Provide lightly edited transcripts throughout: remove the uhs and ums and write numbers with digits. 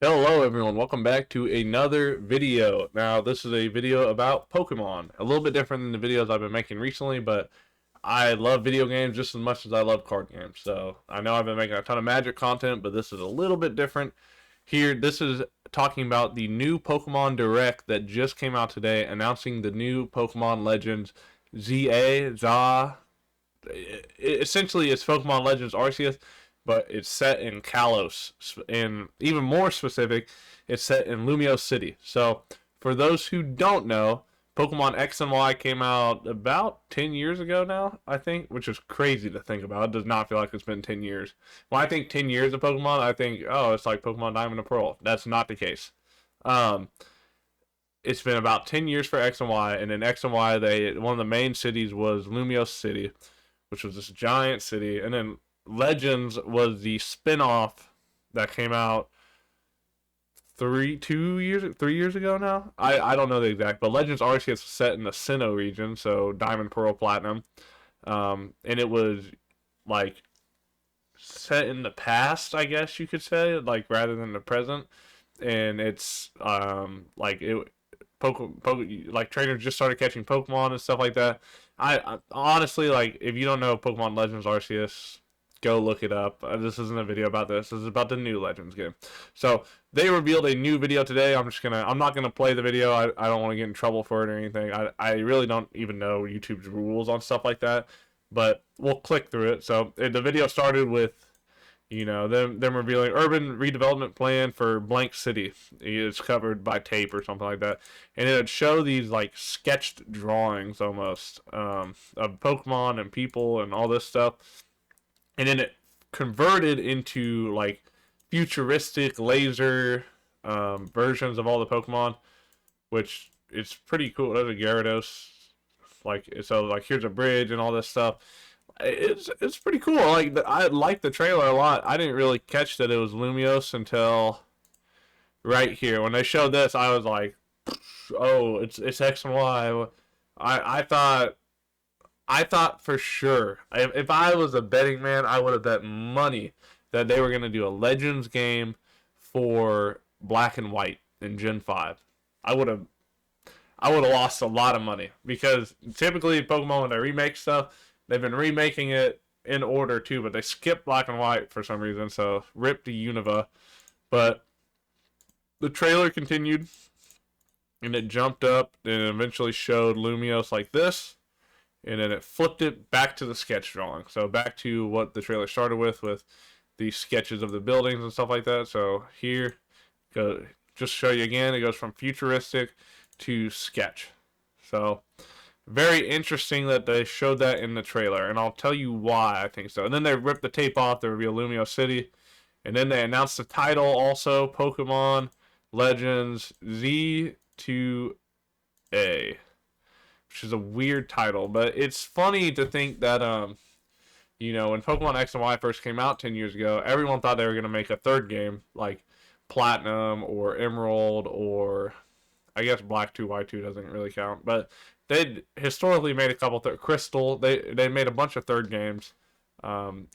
Hello everyone, welcome back to another video. Now this is a video about Pokemon. A little bit different than the videos I've been making recently, but I love video games just as much as I love card games. So I know I've been making a ton of Magic content, but this is a little bit different. Here, this is talking about the new Pokemon Direct that just came out today, announcing the new Pokemon Legends ZA. Essentially it's Pokemon Legends Arceus, but it's set in Kalos. And even more specific, it's set in Lumio City. So for those who don't know, Pokemon X and Y came out about 10 years ago now, I think, which is crazy to think about. It does not feel like it's been 10 years. When I think 10 years of Pokemon, I think, oh, it's like Pokemon Diamond and Pearl. That's not the case. Um, it's been about 10 years for X and Y, and in X and Y, one of the main cities was Lumio City, which was this giant city, and then Legends was the spin-off that came out 3 years ago now. I don't know the exact, but Legends Arceus was set in the Sinnoh region, so Diamond, Pearl, Platinum, and it was like set in the past, I guess you could say, like rather than the present, and it's like it like trainers just started catching Pokemon and stuff like that. I honestly, like, if you don't know Pokemon Legends Arceus, go look it up. This isn't a video about this. This is about the new Legends game. So they revealed a new video today. I'm not gonna play the video. I don't want to get in trouble for it or anything. I really don't even know YouTube's rules on stuff like that. But we'll click through it. So the video started with them revealing urban redevelopment plan for blank city. It's covered by tape or something like that, and it would show these like sketched drawings almost of Pokemon and people and all this stuff, and then it converted into like futuristic laser versions of all the Pokemon, which it's pretty cool. There's a Gyarados, like here's a bridge and all this stuff. It's pretty cool. I like the trailer a lot. I didn't really catch that it was Lumiose until right here when they showed this. I was like, oh, it's X and Y. I thought for sure, if I was a betting man, I would have bet money that they were gonna do a Legends game for Black and White in Gen 5. I would have I would have lost a lot of money because typically Pokemon, when they remake stuff, they've been remaking it in order too, but they skipped Black and White for some reason. So rip to Unova. But the trailer continued and it jumped up and eventually showed Lumiose like this, and then it flipped it back to the sketch drawing. So back to what the trailer started with the sketches of the buildings and stuff like that. So here, go just show you again. It goes from futuristic to sketch. So very interesting that they showed that in the trailer, and I'll tell you why I think so. And then they ripped the tape off to reveal Lumio City, and then they announced the title also: Pokemon Legends Z2A, which is a weird title, but it's funny to think that when Pokemon X and Y first came out 10 years ago, everyone thought they were gonna make a third game like Platinum or Emerald, or I guess Black 2 Y2 doesn't really count, but they historically made a couple Crystal. They made a bunch of third games,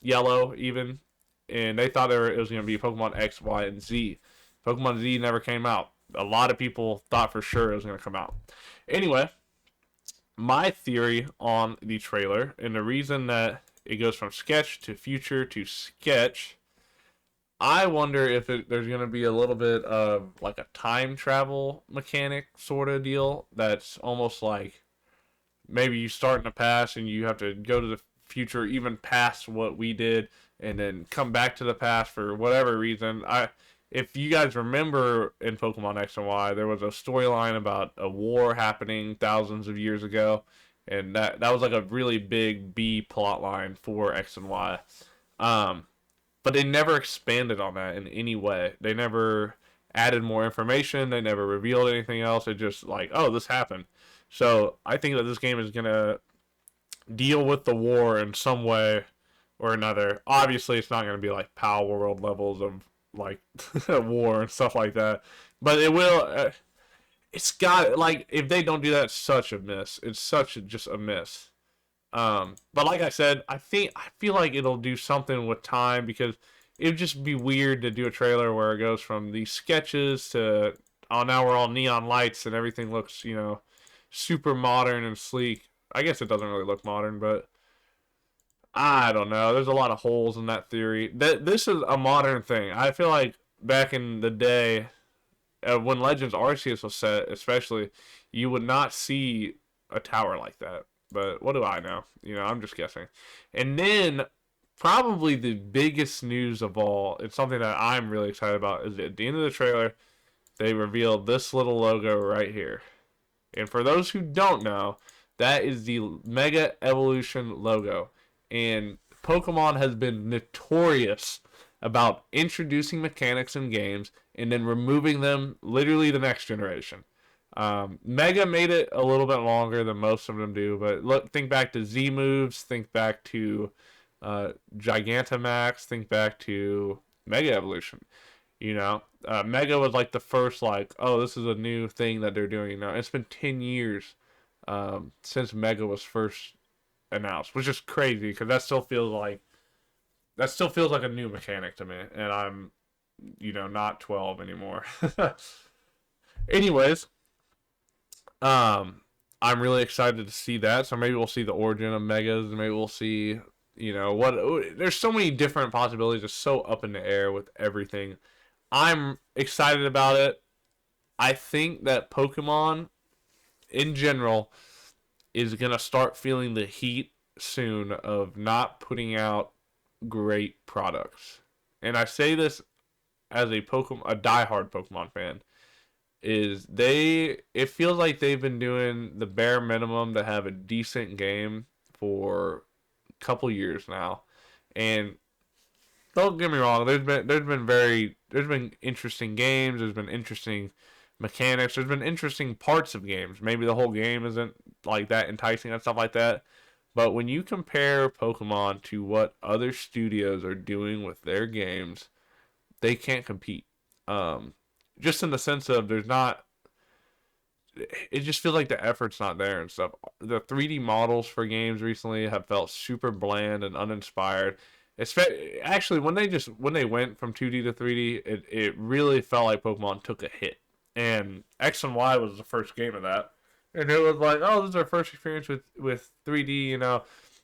Yellow even, and they thought it was going to be Pokemon X, Y, and Z. Pokemon Z never came out. A lot of people thought for sure it was going to come out. Anyway, my theory on the trailer and the reason that it goes from sketch to future to sketch, I wonder if there's going to be a little bit of like a time travel mechanic sort of deal that's almost like maybe you start in the past and you have to go to the future, even past what we did, and then come back to the past for whatever reason. If you guys remember in Pokemon X and Y, there was a storyline about a war happening thousands of years ago, and that was like a really big B plot line for X and Y. But they never expanded on that in any way. They never added more information. They never revealed anything else. It just like, oh, this happened. So I think that this game is gonna deal with the war in some way or another. Obviously, it's not gonna be like Power World levels of like war and stuff like that, but it will. It's got, like, if they don't do that, it's such a miss. It's such just a miss. But like I said, I feel like it'll do something with time because it would just be weird to do a trailer where it goes from these sketches to, oh, now we're all neon lights and everything looks, super modern and sleek. I guess it doesn't really look modern, but I don't know. There's a lot of holes in that theory. This is a modern thing. I feel like back in the day, when Legends Arceus was set, especially, you would not see a tower like that. But what do I know? I'm just guessing. And then probably the biggest news of all, it's something that I'm really excited about, is at the end of the trailer, they revealed this little logo right here. And for those who don't know, that is the Mega Evolution logo. And Pokemon has been notorious about introducing mechanics in games and then removing them literally the next generation. Mega made it a little bit longer than most of them do, but think back to Z moves, think back to Gigantamax, think back to Mega Evolution. Mega was like the first, oh, this is a new thing that they're doing now. It's been 10 years since Mega was first announced, which is crazy because that still feels like a new mechanic to me, and I'm not 12 anymore. Anyways, I'm really excited to see that. So maybe we'll see the origin of Megas, and maybe we'll see what. There's so many different possibilities. It's so up in the air with everything. I'm excited about it. I think that Pokemon in general is going to start feeling the heat soon of not putting out great products. And I say this as a diehard Pokemon fan, it feels like they've been doing the bare minimum to have a decent game for a couple years now. And don't get me wrong, there's been interesting games, there's been interesting mechanics, there's been interesting parts of games. Maybe the whole game isn't like that enticing and stuff like that. But when you compare Pokemon to what other studios are doing with their games, they can't compete. Just in the sense of it just feels like the effort's not there and stuff. The 3D models for games recently have felt super bland and uninspired. Actually, when they went from 2D to 3D, it really felt like Pokemon took a hit. And X and Y was the first game of that. And it was like, oh, this is our first experience with 3D.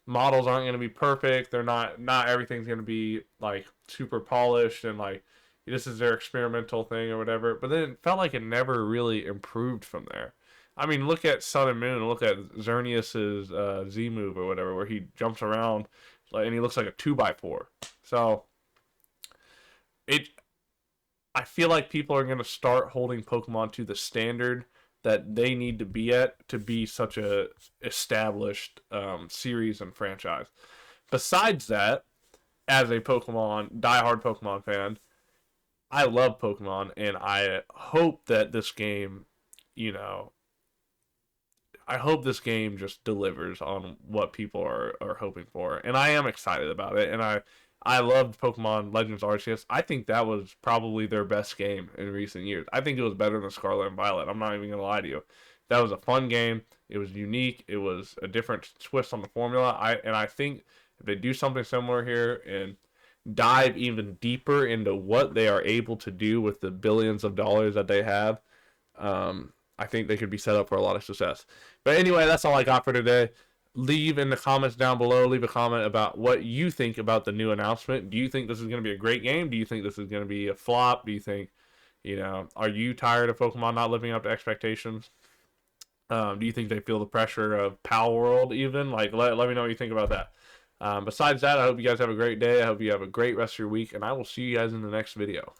Models aren't going to be perfect. They're not everything's going to be like super polished and like this is their experimental thing or whatever. But then it felt like it never really improved from there. I mean, look at Sun and Moon. Look at Xerneas's Z move or whatever, where he jumps around and he looks like a 2x4. So I feel like people are going to start holding Pokemon to the standard that they need to be at to be such a established series and franchise. Besides that, as a diehard Pokemon fan, I love Pokemon, and I hope that this game, I hope this game just delivers on what people are hoping for. And I am excited about it, and I loved Pokemon Legends Arceus. I think that was probably their best game in recent years. I think it was better than Scarlet and Violet. I'm not even going to lie to you. That was a fun game. It was unique. It was a different twist on the formula. I think if they do something similar here and dive even deeper into what they are able to do with the billions of dollars that they have, I think they could be set up for a lot of success. But anyway, that's all I got for today. Leave in the comments down below. Leave a comment about what you think about the new announcement. Do you think this is going to be a great game? Do you think this is going to be a flop? Do you think, are you tired of Pokemon not living up to expectations? Do you think they feel the pressure of Pal World even? Like, let me know what you think about that. Besides that, I hope you guys have a great day. I hope you have a great rest of your week, and I will see you guys in the next video.